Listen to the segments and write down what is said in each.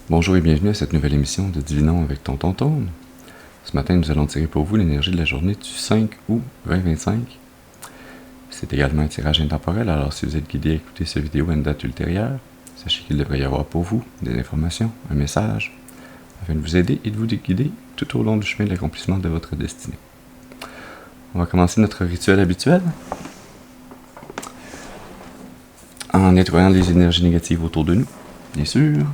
Bonjour et bienvenue à cette nouvelle émission de Divinons avec Tonton Tone. Ce matin, nous allons tirer pour vous l'énergie de la journée du 5 août 2025. C'est également un tirage intemporel, alors si vous êtes guidé à écouter cette vidéo à une date ultérieure, sachez qu'il devrait y avoir pour vous des informations, un message, afin de vous aider et de vous guider tout au long du chemin de l'accomplissement de votre destinée. On va commencer notre rituel habituel en nettoyant les énergies négatives autour de nous, bien sûr.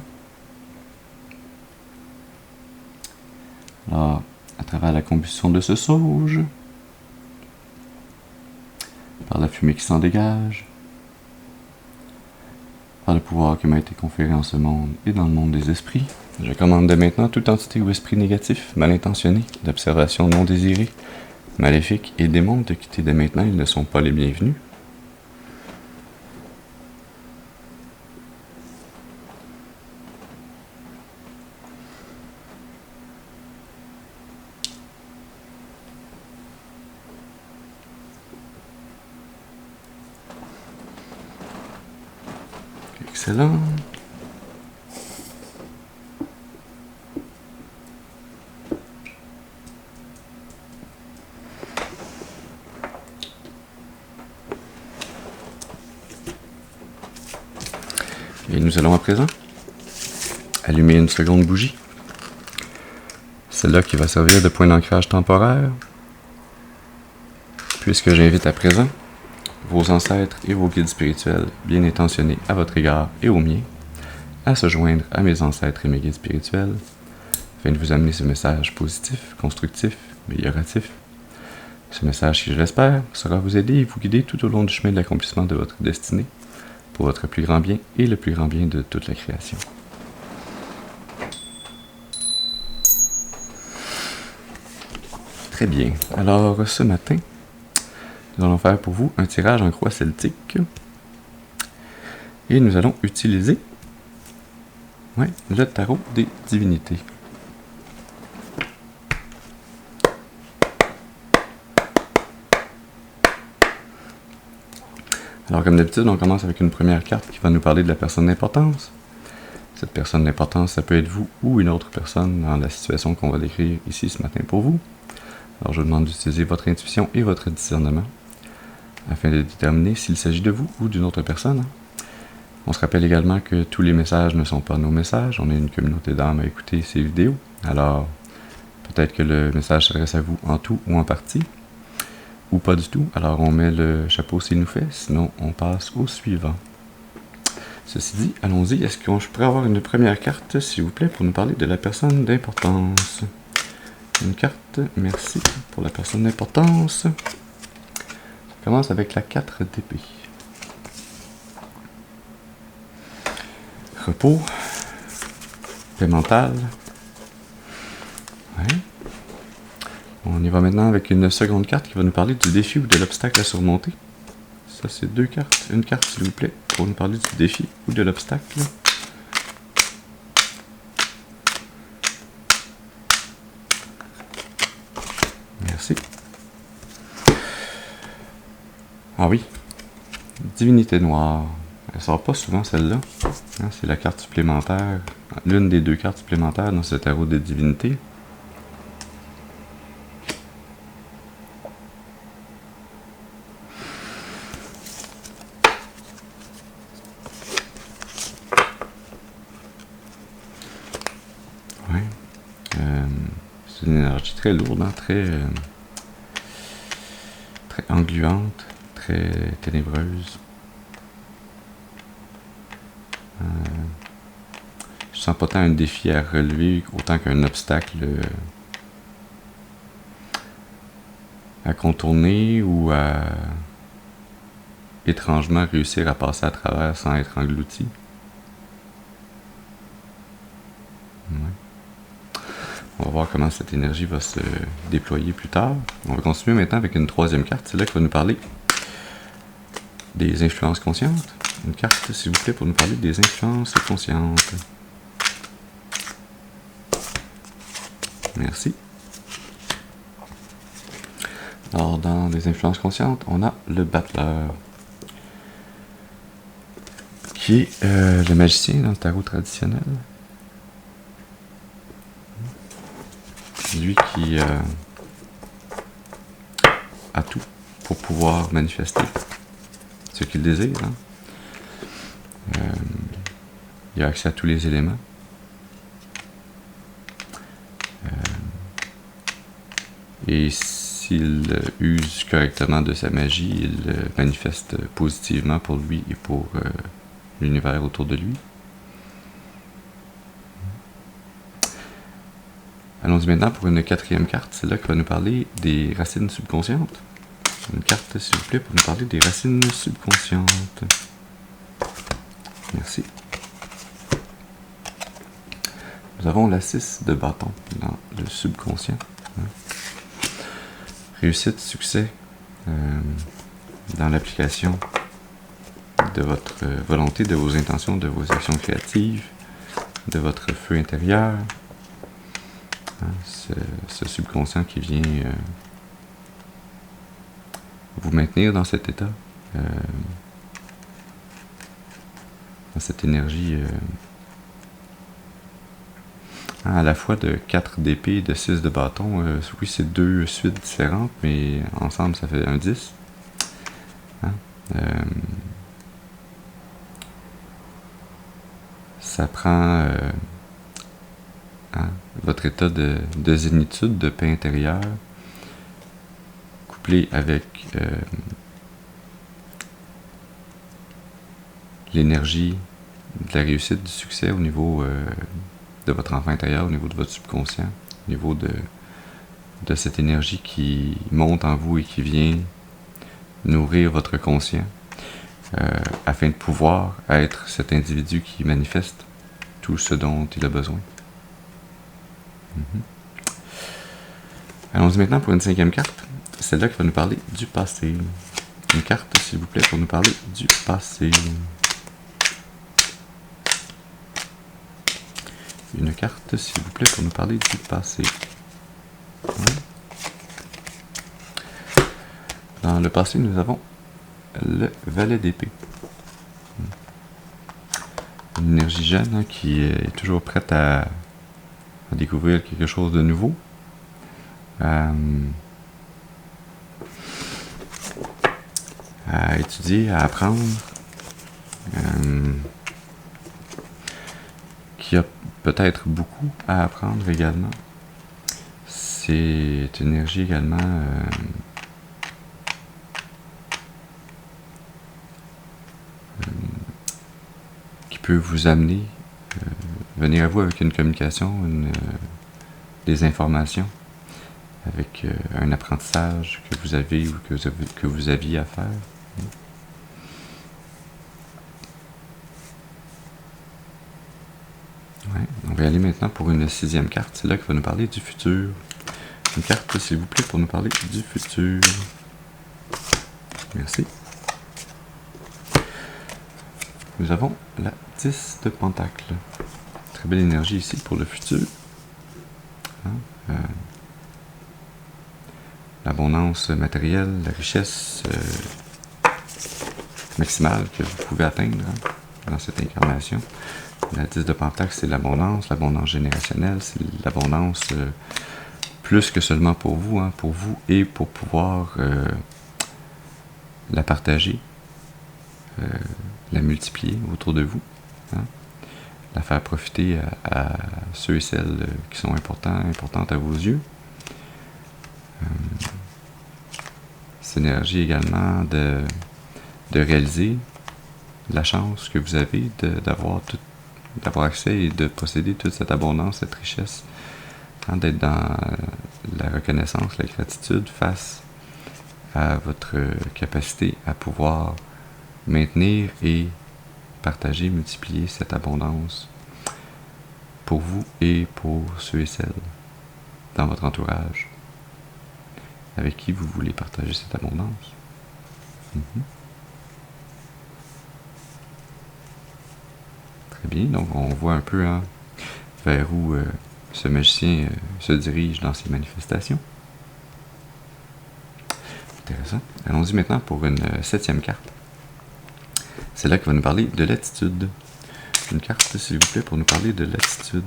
Alors, à travers la combustion de ce sauge, par la fumée qui s'en dégage, par le pouvoir qui m'a été conféré en ce monde et dans le monde des esprits, je commande dès maintenant toute entité ou esprit négatif, mal intentionné, d'observation non désirée, maléfique et démon de quitter dès maintenant, ils ne sont pas les bienvenus. Excellent. Et nous allons à présent allumer une seconde bougie. Celle-là qui va servir de point d'ancrage temporaire. Puisque j'invite à présent vos ancêtres et vos guides spirituels bien intentionnés à votre égard et au mien à se joindre à mes ancêtres et mes guides spirituels afin de vous amener ce message positif, constructif, amélioratif. Ce message qui, je l'espère, saura vous aider et vous guider tout au long du chemin de l'accomplissement de votre destinée pour votre plus grand bien et le plus grand bien de toute la création. Très bien. Alors, ce matin, nous allons faire pour vous un tirage en croix celtique. Et nous allons utiliser le tarot des divinités. Alors, comme d'habitude, on commence avec une première carte qui va nous parler de la personne d'importance. Cette personne d'importance, ça peut être vous ou une autre personne dans la situation qu'on va décrire ici ce matin pour vous. Alors, je vous demande d'utiliser votre intuition et votre discernement afin de déterminer s'il s'agit de vous ou d'une autre personne. On se rappelle également que tous les messages ne sont pas nos messages. On est une communauté d'âmes à écouter ces vidéos. Alors, peut-être que le message s'adresse à vous en tout ou en partie, ou pas du tout. Alors, on met le chapeau s'il nous fait, sinon on passe au suivant. Ceci dit, allons-y. Est-ce que je pourrais avoir une première carte, s'il vous plaît, pour nous parler de la personne d'importance? Une carte, merci pour la personne d'importance. On commence avec la 4 d'épée. Repos, paix mentale. Ouais. On y va maintenant avec une seconde carte qui va nous parler du défi ou de l'obstacle à surmonter. Ça, c'est deux cartes. Une carte, s'il vous plaît, pour nous parler du défi ou de l'obstacle. Merci. Ah oui, divinité noire. Elle sort pas souvent celle-là. C'est la carte supplémentaire, l'une des deux cartes supplémentaires dans ce tarot des divinités. Ouais. C'est une énergie très lourde, très engluante, très ténébreuse. Je sens pas tant un défi à relever autant qu'un obstacle à contourner ou à étrangement réussir à passer à travers sans être englouti. Ouais. On va voir comment cette énergie va se déployer plus tard. On va continuer maintenant avec une troisième carte. C'est là qui va nous parler des influences conscientes. Une carte, s'il vous plaît, pour nous parler des influences conscientes. Merci. Alors, dans les influences conscientes, on a le battleur, qui est le magicien dans le tarot traditionnel. Lui qui a tout pour pouvoir manifester ce qu'il désire. Hein? Il a accès à tous les éléments. Et s'il use correctement de sa magie, il manifeste positivement pour lui et pour l'univers autour de lui. Allons-y maintenant pour une quatrième carte. C'est là qui va nous parler des racines subconscientes. Une carte, s'il vous plaît, pour nous parler des racines subconscientes. Merci. Nous avons la 6 de bâton dans le subconscient. Réussite, succès dans l'application de votre volonté, de vos intentions, de vos actions créatives, de votre feu intérieur. Ce subconscient qui vient vous maintenir dans cet état, dans cette énergie à la fois de 4 d'épée et de 6 de bâton. Oui, c'est 2 suites différentes, mais ensemble ça fait un 10. Ça prend votre état de zénitude, de paix intérieure, couplé avec l'énergie de la réussite, du succès au niveau de votre enfant intérieur, au niveau de votre subconscient, au niveau de cette énergie qui monte en vous et qui vient nourrir votre conscient, afin de pouvoir être cet individu qui manifeste tout ce dont il a besoin. Allons-y maintenant pour une 5e carte. C'est là qui va nous parler du passé. Une carte, s'il vous plaît, pour nous parler du passé. Une carte, s'il vous plaît, pour nous parler du passé. Ouais. Dans le passé, nous avons le valet d'épée. Une énergie jeune qui est toujours prête à découvrir quelque chose de nouveau. À étudier, à apprendre. Qui a peut-être beaucoup à apprendre également. C'est une énergie également qui peut vous amener, venir à vous avec une communication, des informations, avec un apprentissage que vous avez ou que vous aviez à faire. Ouais, on va aller maintenant pour une 6e carte. C'est là qui va nous parler du futur. Une carte, s'il vous plaît, pour nous parler du futur. Merci. Nous avons la 10 de Pentacle. Très belle énergie ici pour le futur. L'abondance matérielle, la richesse maximale que vous pouvez atteindre dans cette incarnation. La 10 de Pentacle, c'est l'abondance générationnelle, c'est l'abondance plus que seulement pour vous et pour pouvoir la partager, la multiplier autour de vous, la faire profiter à ceux et celles qui sont importantes à vos yeux. Cette énergie également de réaliser la chance que vous avez d'avoir accès et de posséder toute cette abondance, cette richesse, d'être dans la reconnaissance, la gratitude face à votre capacité à pouvoir maintenir et partager, multiplier cette abondance pour vous et pour ceux et celles dans votre entourage avec qui vous voulez partager cette abondance. Très bien, donc on voit un peu vers où ce magicien se dirige dans ses manifestations. Intéressant. Allons-y maintenant pour une 7e carte. C'est là qu'il va nous parler de l'attitude. Une carte, s'il vous plaît, pour nous parler de l'attitude.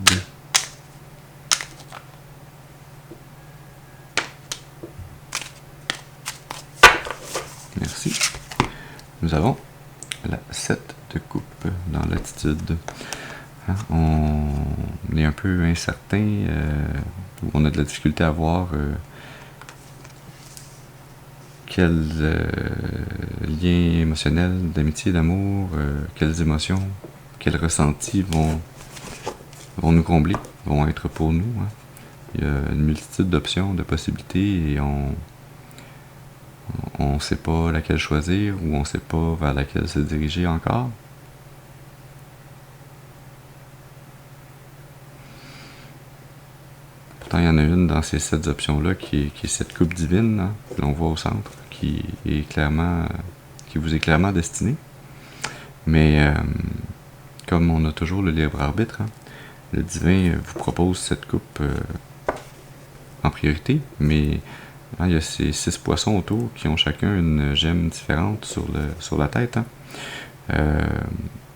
nous avons la 7 de coupe dans l'attitude. Hein, on est un peu incertain, on a de la difficulté à voir quels liens émotionnels d'amitié, d'amour, quelles émotions, quels ressentis vont nous combler, vont être pour nous. Hein. Il y a une multitude d'options, de possibilités, et on ne sait pas laquelle choisir, ou on ne sait pas vers laquelle se diriger encore. Pourtant, il y en a une dans ces 7 options-là qui est cette coupe divine, hein, que l'on voit au centre, qui vous est clairement destinée. Mais comme on a toujours le libre arbitre, hein, le divin vous propose cette coupe en priorité, mais hein, il y a ces 6 poissons autour qui ont chacun une gemme différente sur la tête. Hein.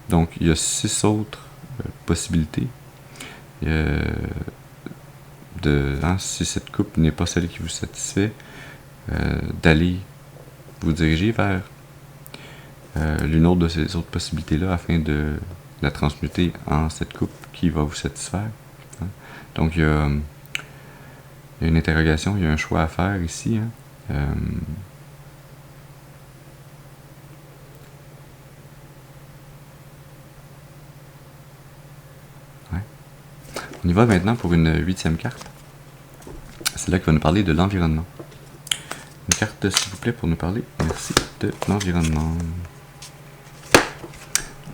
Donc il y a 6 autres possibilités. Si cette coupe n'est pas celle qui vous satisfait, d'aller vous diriger vers l'une autre de ces autres possibilités-là afin de la transmuter en cette coupe qui va vous satisfaire. Hein. Donc il y a une interrogation, il y a un choix à faire ici. Hein. On y va maintenant pour une 8e carte. C'est là qui va nous parler de l'environnement. Une carte, s'il vous plaît, pour nous parler, merci, de l'environnement.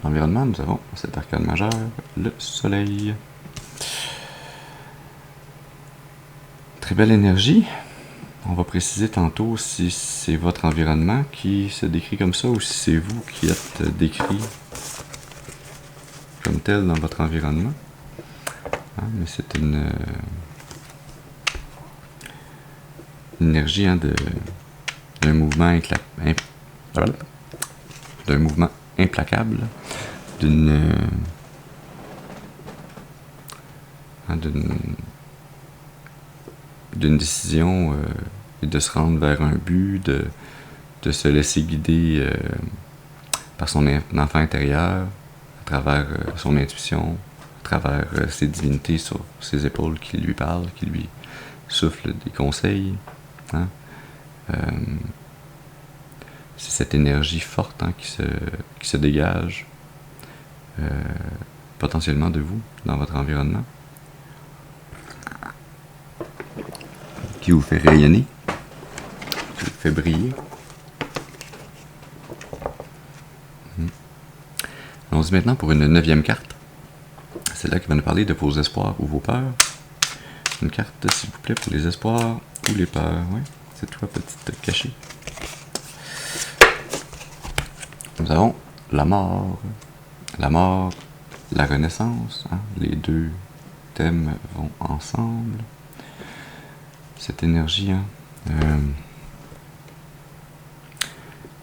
L'environnement, nous avons cet arcane majeur, le soleil. Très belle énergie. On va préciser tantôt si c'est votre environnement qui se décrit comme ça ou si c'est vous qui êtes décrit comme tel dans votre environnement. Hein, mais c'est une énergie hein, d'un mouvement implacable, d'une décision et de se rendre vers un but, de se laisser guider par son enfant intérieur, à travers son intuition, à travers ses divinités sur ses épaules qui lui parlent, qui lui soufflent des conseils. Hein? C'est cette énergie forte hein, qui se dégage potentiellement de vous dans votre environnement, qui vous fait rayonner, qui vous fait briller. Allons-y maintenant pour une 9e carte. C'est là qui va nous parler de vos espoirs ou vos peurs. Une carte, s'il vous plaît, pour les espoirs ou les peurs. Oui, c'est toi, petite cachée. Nous avons la mort, la renaissance. Hein? Les deux thèmes vont ensemble. Cette énergie hein,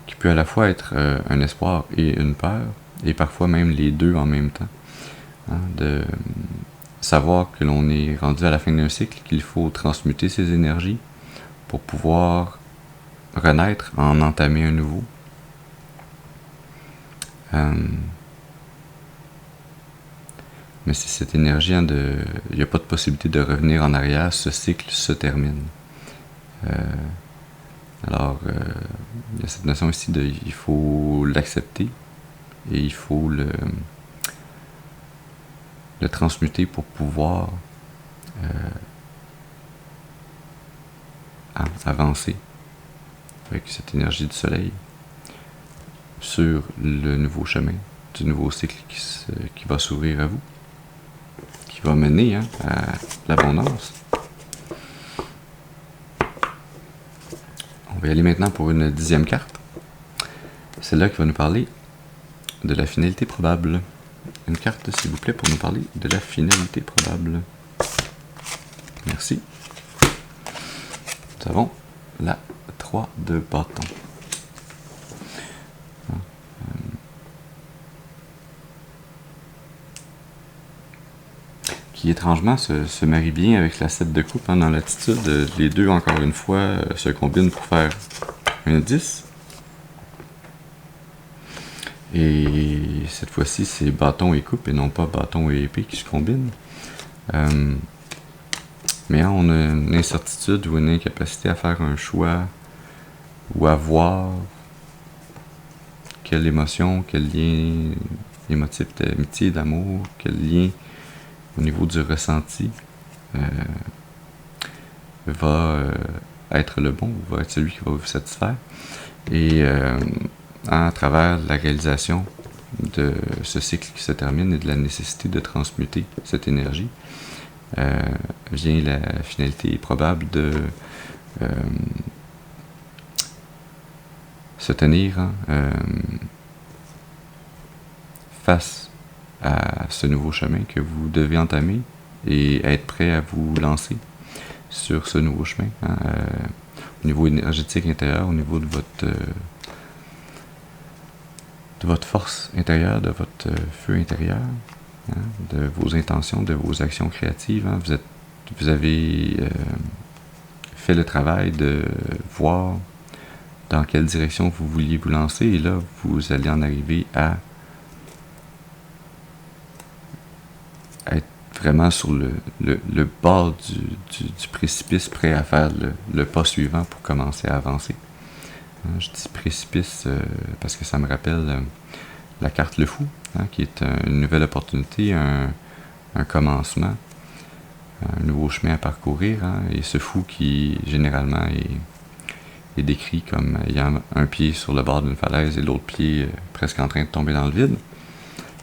qui peut à la fois être un espoir et une peur, et parfois même les deux en même temps. Hein? De savoir que l'on est rendu à la fin d'un cycle, qu'il faut transmuter ces énergies pour pouvoir renaître, en entamer un nouveau. Mais c'est cette énergie, hein, il n'y a pas de possibilité de revenir en arrière, ce cycle se termine. Alors, il y a cette notion ici il faut l'accepter et il faut le transmuter pour pouvoir avancer avec cette énergie du soleil sur le nouveau chemin, du nouveau cycle qui va s'ouvrir à vous, qui va mener hein, à l'abondance. On va y aller maintenant pour une 10e carte. C'est là qui va nous parler de la finalité probable. Une carte, s'il vous plaît, pour nous parler de la finalité probable. Merci. Nous avons la 3 de bâton. Qui étrangement se marie bien avec la 7 de coupe hein, dans l'attitude. Les deux, encore une fois, se combinent pour faire un 10. Et cette fois-ci, c'est bâton et coupe et non pas bâton et épée qui se combinent. Mais on a une incertitude ou une incapacité à faire un choix ou à voir quelle émotion, quel lien émotif d'amitié, d'amour, quel lien au niveau du ressenti va être le bon, va être celui qui va vous satisfaire. Et à travers la réalisation de ce cycle qui se termine et de la nécessité de transmuter cette énergie, vient la finalité probable de se tenir face à ce nouveau chemin que vous devez entamer et être prêt à vous lancer sur ce nouveau chemin au niveau énergétique intérieur, au niveau de votre force intérieure, de votre feu intérieur, de vos intentions, de vos actions créatives. Vous avez fait le travail de voir dans quelle direction vous vouliez vous lancer et là, vous allez en arriver à être vraiment sur le bord du précipice, prêt à faire le pas suivant pour commencer à avancer. Je dis précipice parce que ça me rappelle la carte Le Fou, qui est une nouvelle opportunité, un commencement, un nouveau chemin à parcourir, et ce fou qui généralement est décrit comme ayant un pied sur le bord d'une falaise et l'autre pied presque en train de tomber dans le vide.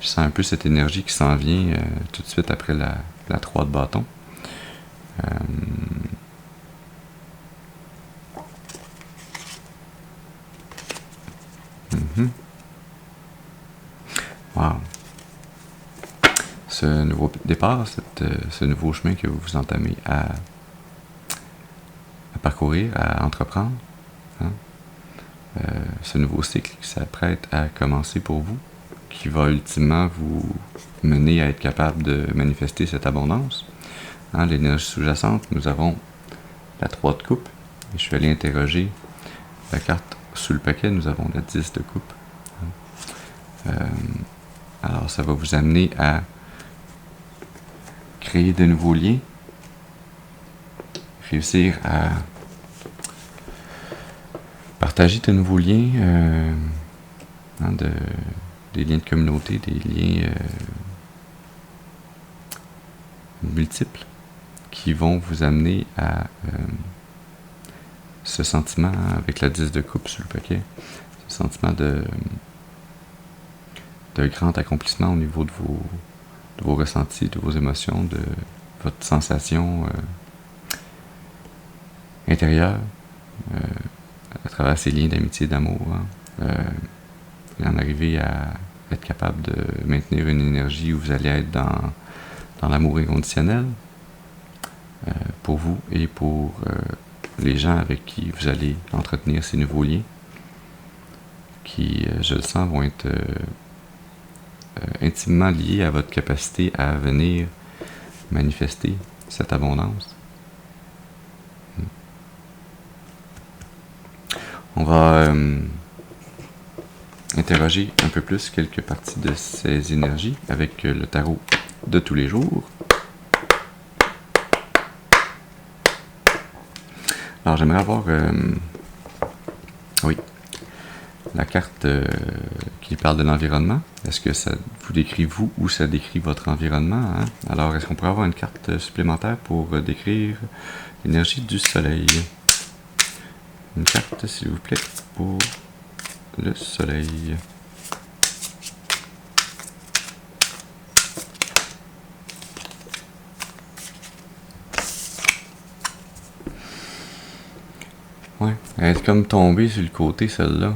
Je sens un peu cette énergie qui s'en vient tout de suite après la 3 de bâton. Wow. Ce nouveau départ, ce nouveau chemin que vous entamez à parcourir, à entreprendre, ce nouveau cycle qui s'apprête à commencer pour vous, qui va ultimement vous mener à être capable de manifester cette abondance. L'énergie sous-jacente, nous avons la 3 de coupe. Et je suis allé interroger la carte sous le paquet, nous avons la 10 de coupe. Alors ça va vous amener à créer de nouveaux liens, réussir à partager de nouveaux liens, des liens de communauté, des liens multiples qui vont vous amener à ce sentiment, avec la 10 de coupe sur le paquet, ce sentiment de grand accomplissement au niveau de vos ressentis, de vos émotions, de votre sensation intérieure à travers ces liens d'amitié et d'amour. Et en arriver à être capable de maintenir une énergie où vous allez être dans l'amour inconditionnel pour vous et pour les gens avec qui vous allez entretenir ces nouveaux liens qui, je le sens, vont être intimement liés à votre capacité à venir manifester cette abondance. On va interroger un peu plus quelques parties de ces énergies avec le tarot de tous les jours. Alors j'aimerais avoir la carte qui parle de l'environnement. Est-ce que ça vous décrit vous ou ça décrit votre environnement? Alors est-ce qu'on pourrait avoir une carte supplémentaire pour décrire l'énergie du soleil? Une carte s'il vous plaît pour le soleil. Ouais, elle est comme tombée sur le côté celle-là.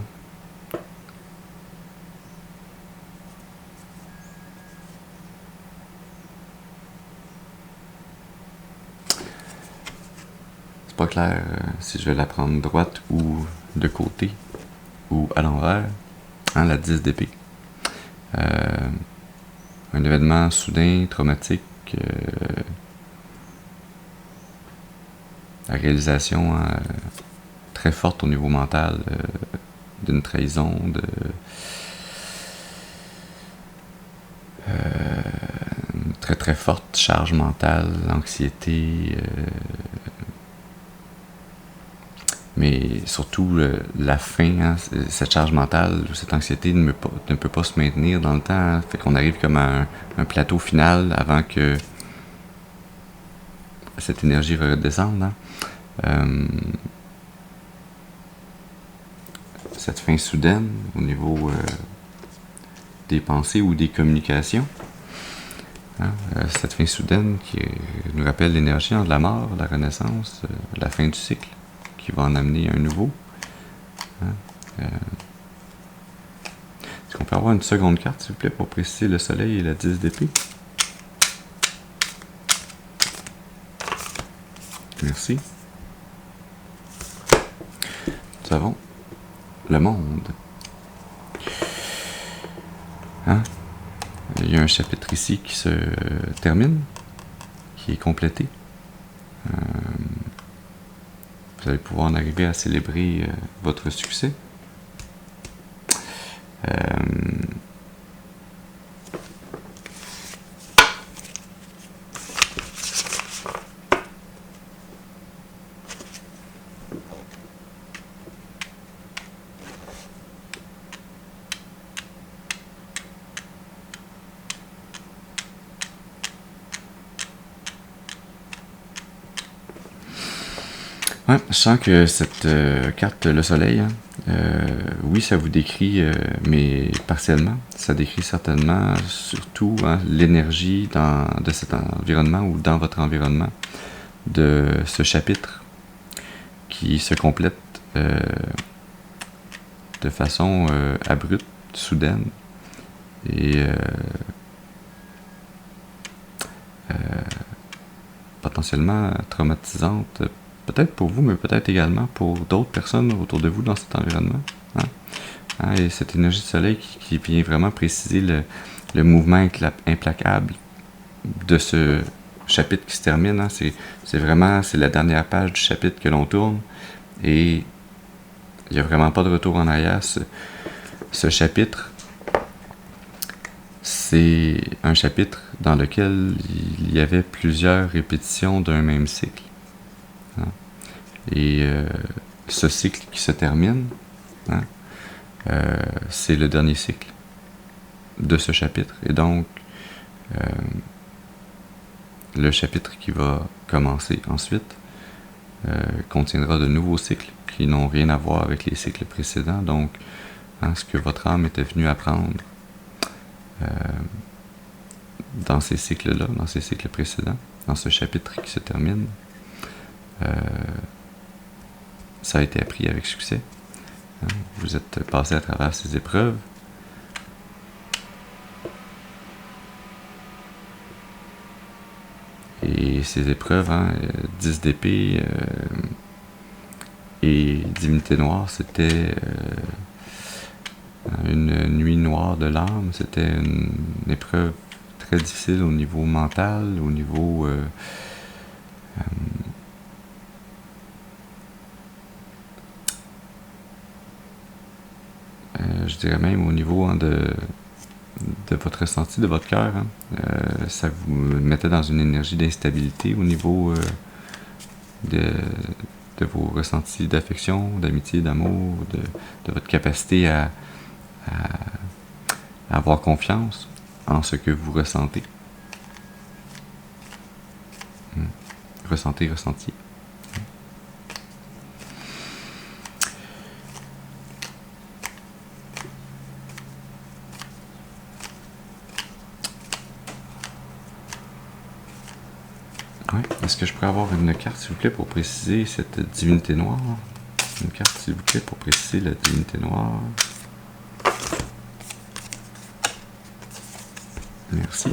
C'est pas clair si je vais la prendre droite ou de côté ou à l'envers. La 10 d'épée. Un événement soudain, traumatique. La réalisation très forte au niveau mental d'une trahison, très très forte charge mentale, anxiété, mais surtout la faim, hein, cette charge mentale, cette anxiété ne peut pas se maintenir dans le temps, hein, fait qu'on arrive comme à un plateau final avant que cette énergie redescende. Hein. Cette faim soudaine au niveau des pensées ou des communications. Hein, cette fin soudaine qui nous rappelle l'énergie de la mort, la renaissance, la fin du cycle, qui va en amener un nouveau. Hein, est-ce qu'on peut avoir une seconde carte, s'il vous plaît, pour préciser le soleil et la 10 d'épée? Merci. Nous avons le monde. Hein? Il y a un chapitre ici qui se termine, qui est complété. Vous allez pouvoir en arriver à célébrer votre succès. Ouais, je sens que cette carte, le soleil, hein, oui, ça vous décrit, mais partiellement. Ça décrit certainement, surtout, hein, l'énergie de cet environnement ou dans votre environnement de ce chapitre qui se complète de façon abrupte, soudaine et potentiellement traumatisante. Peut-être pour vous, mais peut-être également pour d'autres personnes autour de vous dans cet environnement. Hein? Hein, et cette énergie du soleil qui vient vraiment préciser le mouvement implacable de ce chapitre qui se termine. Hein? C'est vraiment la dernière page du chapitre que l'on tourne. Et il n'y a vraiment pas de retour en arrière. Ce chapitre, c'est un chapitre dans lequel il y avait plusieurs répétitions d'un même cycle. Et ce cycle qui se termine, hein, c'est le dernier cycle de ce chapitre. Et donc, le chapitre qui va commencer ensuite contiendra de nouveaux cycles qui n'ont rien à voir avec les cycles précédents. Donc, hein, ce que votre âme était venue apprendre dans ces cycles-là, dans ces cycles précédents, dans ce chapitre qui se termine, ça a été appris avec succès. Vous êtes passé à travers ces épreuves. Et ces épreuves, hein, 10 d'épée et divinité noire, c'était une nuit noire de l'âme. C'était une épreuve très difficile au niveau mental, au niveau je dirais même au niveau, hein, de votre ressenti, de votre cœur. Hein. Ça vous mettait dans une énergie d'instabilité au niveau de vos ressentis d'affection, d'amitié, d'amour, de votre capacité à avoir confiance en ce que vous ressentez. Ressentez. Ouais. Est-ce que je pourrais avoir une carte, s'il vous plaît, pour préciser cette divinité noire? Une carte, s'il vous plaît, pour préciser la divinité noire. Merci.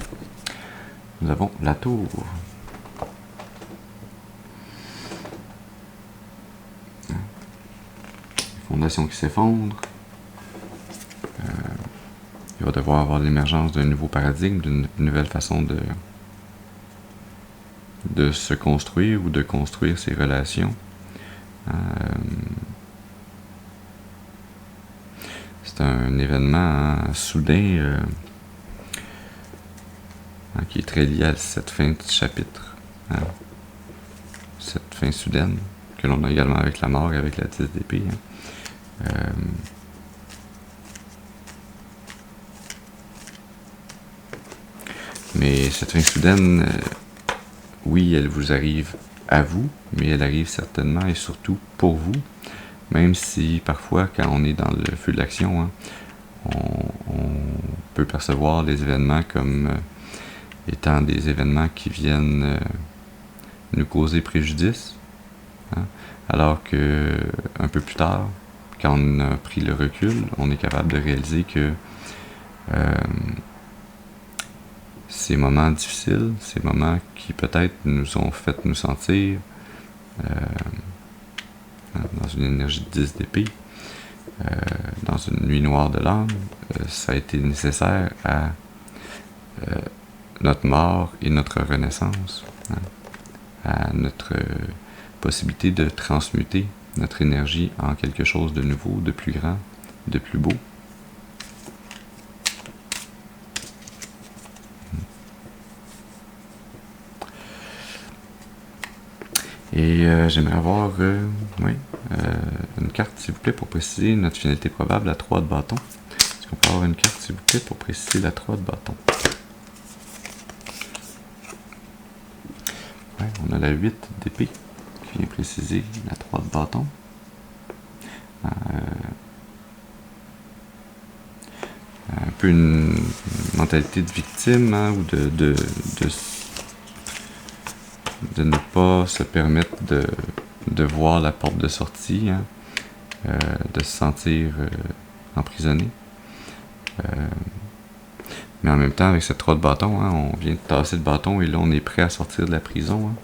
Nous avons la tour. Fondation qui s'effondre. Il va devoir avoir l'émergence d'un nouveau paradigme, d'une nouvelle façon de se construire ou de construire ses relations. C'est un événement, hein, soudain, qui est très lié à cette fin de chapitre, hein, cette fin soudaine, que l'on a également avec la mort et avec la 10 d'épée. Hein. Mais cette fin soudaine, oui, elle vous arrive à vous, mais elle arrive certainement et surtout pour vous, même si parfois, quand on est dans le feu de l'action, hein, on peut percevoir les événements comme étant des événements qui viennent nous causer préjudice, hein, alors que un peu plus tard, quand on a pris le recul, on est capable de réaliser que ces moments difficiles, ces moments qui peut-être nous ont fait nous sentir dans une énergie de 10 d'épée, dans une nuit noire de l'âme, ça a été nécessaire à notre mort et notre renaissance, hein, à notre possibilité de transmuter notre énergie en quelque chose de nouveau, de plus grand, de plus beau. Et j'aimerais avoir une carte, s'il vous plaît, pour préciser notre finalité probable, la 3 de bâton. Est-ce qu'on peut avoir une carte, s'il vous plaît, pour préciser la 3 de bâton? Ouais, on a la 8 d'épée qui vient préciser la 3 de bâton. Un peu une mentalité de victime, hein, ou de ne pas se permettre de voir la porte de sortie, hein, de se sentir emprisonné. Mais en même temps, avec cette 3 de bâton, hein, on vient de tasser le bâton et là on est prêt à sortir de la prison. Hein.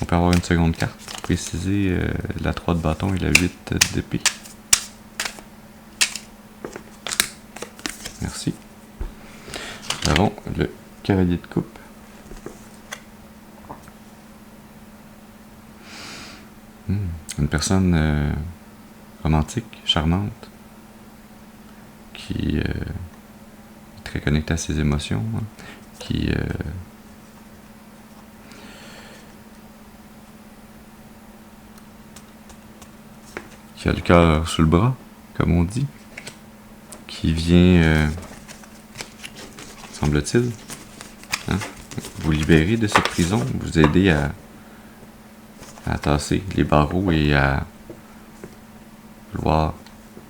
On peut avoir une seconde carte pour préciser la 3 de bâton et la 8 d'épée. Merci. Nous avons le cavalier de coupe. Une personne romantique, charmante, qui est très connectée à ses émotions, hein, qui a le cœur sous le bras, comme on dit, qui vient, semble-t-il, hein, vous libérer de cette prison, vous aider à tasser les barreaux et à vouloir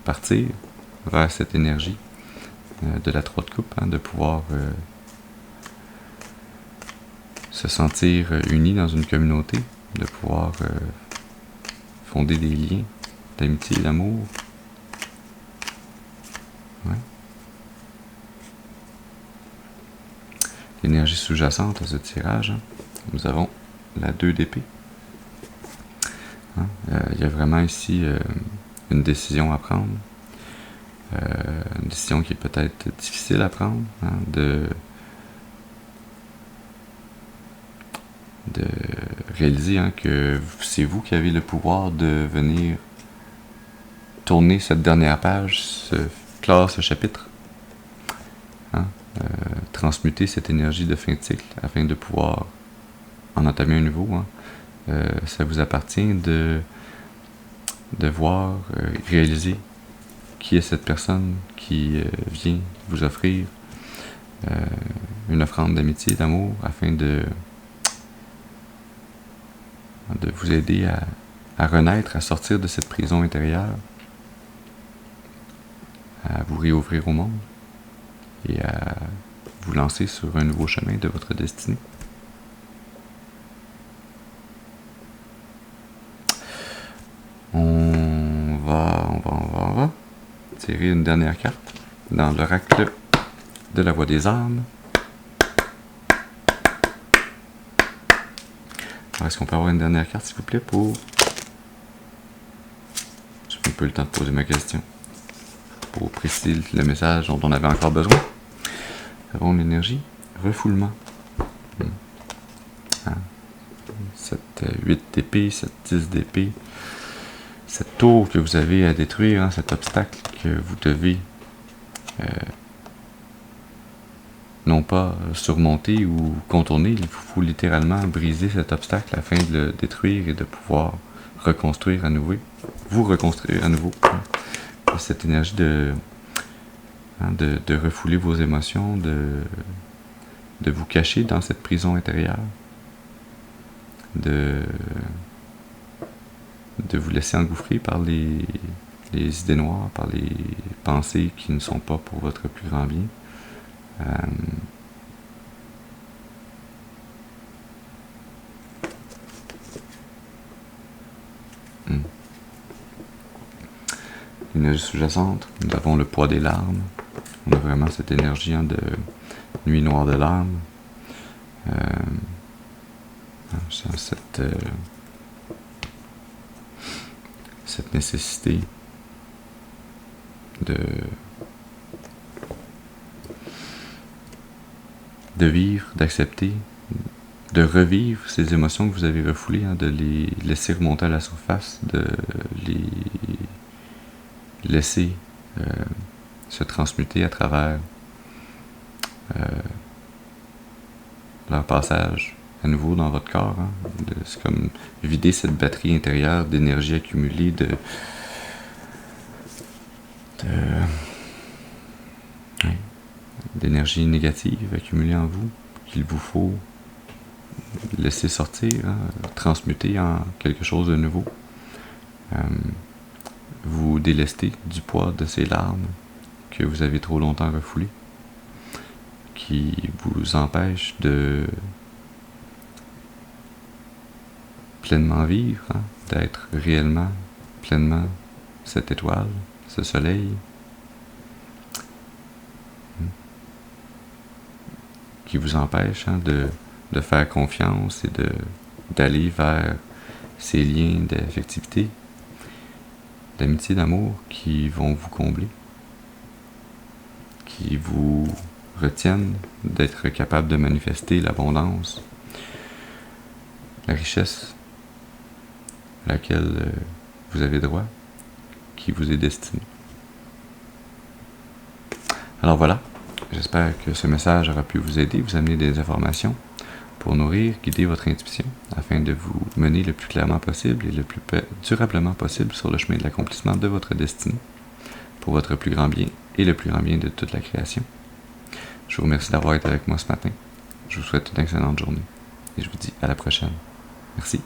partir vers cette énergie de la 3 de coupe, hein, de pouvoir se sentir unis dans une communauté, de pouvoir fonder des liens d'amitié, d'amour. Ouais. L'énergie sous-jacente à ce tirage, hein, nous avons la 2 d'épée. Hein, y a vraiment ici une décision à prendre. Une décision qui est peut-être difficile à prendre, hein, de réaliser, hein, que c'est vous qui avez le pouvoir de venir tourner cette dernière page, clore ce chapitre, hein, transmuter cette énergie de fin de cycle afin de pouvoir en entamer un nouveau. Hein. Ça vous appartient de voir, réaliser qui est cette personne qui vient vous offrir une offrande d'amitié, d'amour, afin de vous aider à renaître, à sortir de cette prison intérieure, à vous réouvrir au monde et à vous lancer sur un nouveau chemin de votre destinée. On va tirer une dernière carte dans l'oracle de la voix des âmes. Alors, est-ce qu'on peut avoir une dernière carte, s'il vous plaît, pour... J'ai un peu le temps de poser ma question. Pour préciser le message dont on avait encore besoin. Nous avons l'énergie refoulement. Cette 8 d'épée, cette 10 d'épée, cette tour que vous avez à détruire, hein, cet obstacle que vous devez non non pas surmonter ou contourner, il vous faut littéralement briser cet obstacle afin de le détruire et de pouvoir reconstruire à nouveau, vous reconstruire à nouveau. Cette énergie de refouler vos émotions, de vous cacher dans cette prison intérieure, de vous laisser engouffrer par les idées noires, par les pensées qui ne sont pas pour votre plus grand bien. L'énergie sous-jacente, nous avons le poids des larmes. On a vraiment cette énergie de nuit noire de larmes. Cette nécessité de vivre, d'accepter, de revivre ces émotions que vous avez refoulées, de les laisser remonter à la surface, de les laisser se transmuter à travers leur passage à nouveau dans votre corps. C'est comme vider cette batterie intérieure d'énergie accumulée, d'énergie négative accumulée en vous, qu'il vous faut laisser sortir, transmuter en quelque chose de nouveau. Vous délester du poids de ces larmes que vous avez trop longtemps refoulées, qui vous empêchent de pleinement vivre, d'être réellement, pleinement cette étoile, ce soleil, qui vous empêche de faire confiance et d'aller vers ces liens d'affectivité, d'amitié, d'amour qui vont vous combler, qui vous retiennent d'être capable de manifester l'abondance, la richesse à laquelle vous avez droit, qui vous est destinée. Alors voilà, j'espère que ce message aura pu vous aider, vous amener des informations pour nourrir, guider votre intuition, afin de vous mener le plus clairement possible et le plus durablement possible sur le chemin de l'accomplissement de votre destinée, pour votre plus grand bien et le plus grand bien de toute la création. Je vous remercie d'avoir été avec moi ce matin. Je vous souhaite une excellente journée et je vous dis à la prochaine. Merci.